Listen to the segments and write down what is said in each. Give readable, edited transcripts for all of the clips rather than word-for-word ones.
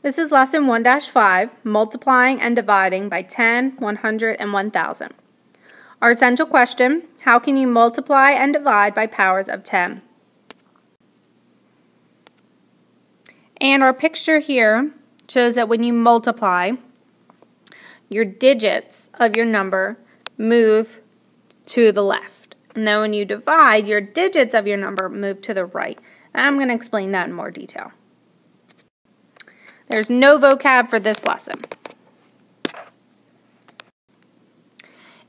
This is lesson 1-5, multiplying and dividing by 10, 100, and 1000. Our essential question, how can you multiply and divide by powers of 10? And our picture here shows that when you multiply, your digits of your number move to the left. And then when you divide, your digits of your number move to the right. And I'm going to explain that in more detail. There's no vocab for this lesson.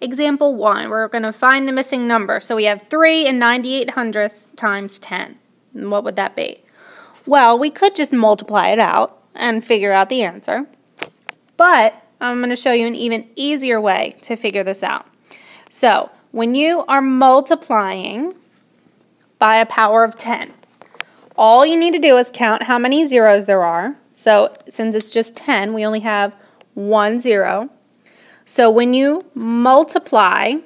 Example 1, we're going to find the missing number. So we have 3 and 98/100ths times 10. And what would that be? Well, we could just multiply it out and figure out the answer. But I'm going to show you an even easier way to figure this out. So when you are multiplying by a power of 10, all you need to do is count how many zeros there are. So since it's just 10, we only have 1 0. So when you multiply,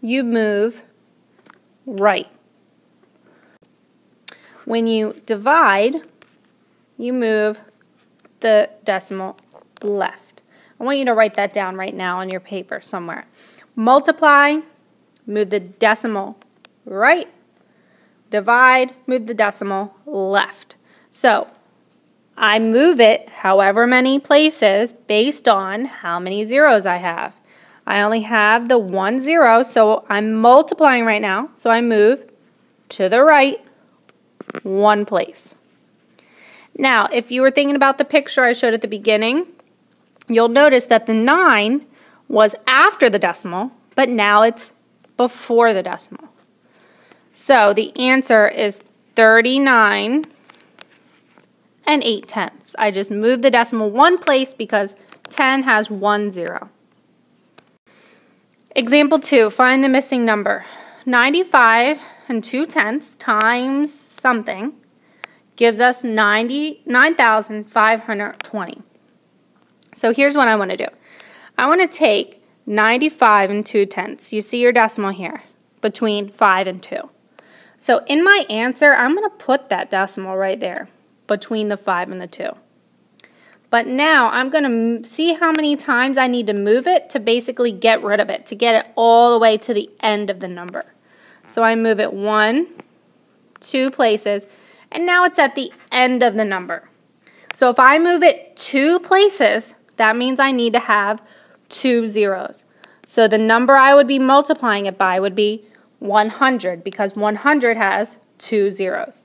you move right. When you divide, you move the decimal left. I want you to write that down right now on your paper somewhere. Multiply, move the decimal right. Divide, move the decimal left. So I move it however many places based on how many zeros I have. I only have the 1 0, so I'm multiplying right now. So I move to the right 1 place. Now, if you were thinking about the picture I showed at the beginning, you'll notice that the 9 was after the decimal, but now it's before the decimal. So the answer is 39 and 8/10. I just moved the decimal 1 place because 10 has 1 0. Example 2, find the missing number. 95 and 2/10 times something gives us 99,520. So here's what I want to do. I want to take 95 and 2/10. You see your decimal here, between 5 and 2. So in my answer, I'm going to put that decimal right there, between the 5 and the 2. But now I'm going to see how many times I need to move it to basically get rid of it, to get it all the way to the end of the number. So I move it 1, 2 places, and now it's at the end of the number. So if I move it 2 places, that means I need to have 2 zeros. So the number I would be multiplying it by would be 100, because 100 has 2 zeros.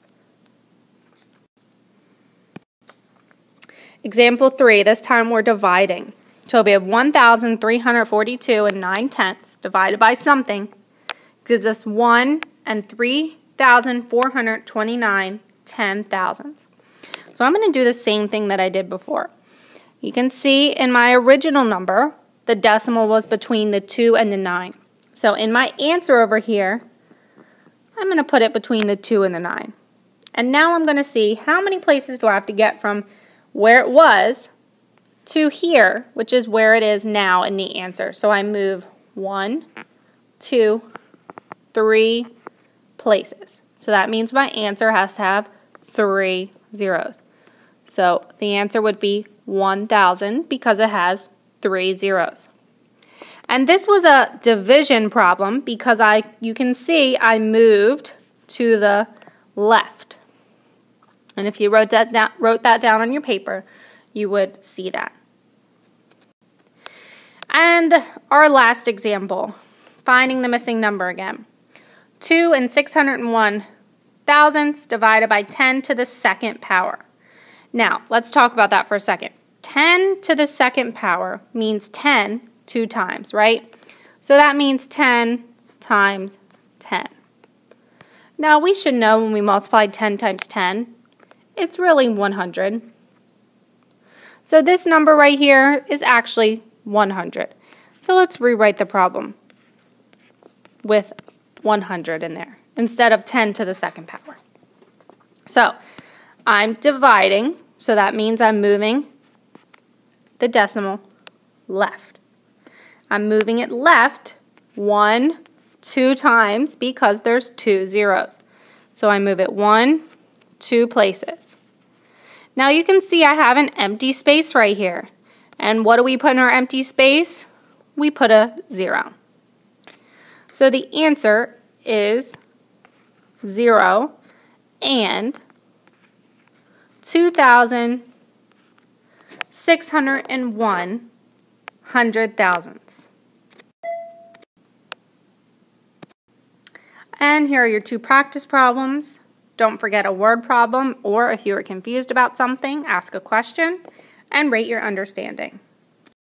Example 3, this time we're dividing. So we have 1,342 and 9/10 divided by something gives us 1 and 3,429 10,000ths. So I'm going to do the same thing that I did before. You can see in my original number, the decimal was between the 2 and the 9. So in my answer over here, I'm going to put it between the 2 and the 9. And now I'm going to see how many places do I have to get from where it was to here, which is where it is now in the answer. So I move 1, 2, 3 places. So that means my answer has to have 3 zeros. So the answer would be 1,000 because it has 3 zeros. And this was a division problem because you can see I moved to the left. And if you wrote that down on your paper, you would see that. And our last example, finding the missing number again. 2 and 601,000ths divided by 10 to the second power. Now, let's talk about that for a second. 10 to the second power means 10 2 times, right? So that means 10 times 10. Now, we should know when we multiply 10 times 10, it's really 100. So this number right here is actually 100. So let's rewrite the problem with 100 in there instead of 10 to the second power. So I'm dividing, so that means I'm moving the decimal left. I'm moving it left 1, 2 times because there's 2 zeros. So I move it 1, 2 places. Now you can see I have an empty space right here. And what do we put in our empty space? We put a 0. So the answer is 0 and 2,601 hundred thousandths. And here are your 2 practice problems. Don't forget a word problem, or if you are confused about something, ask a question and rate your understanding.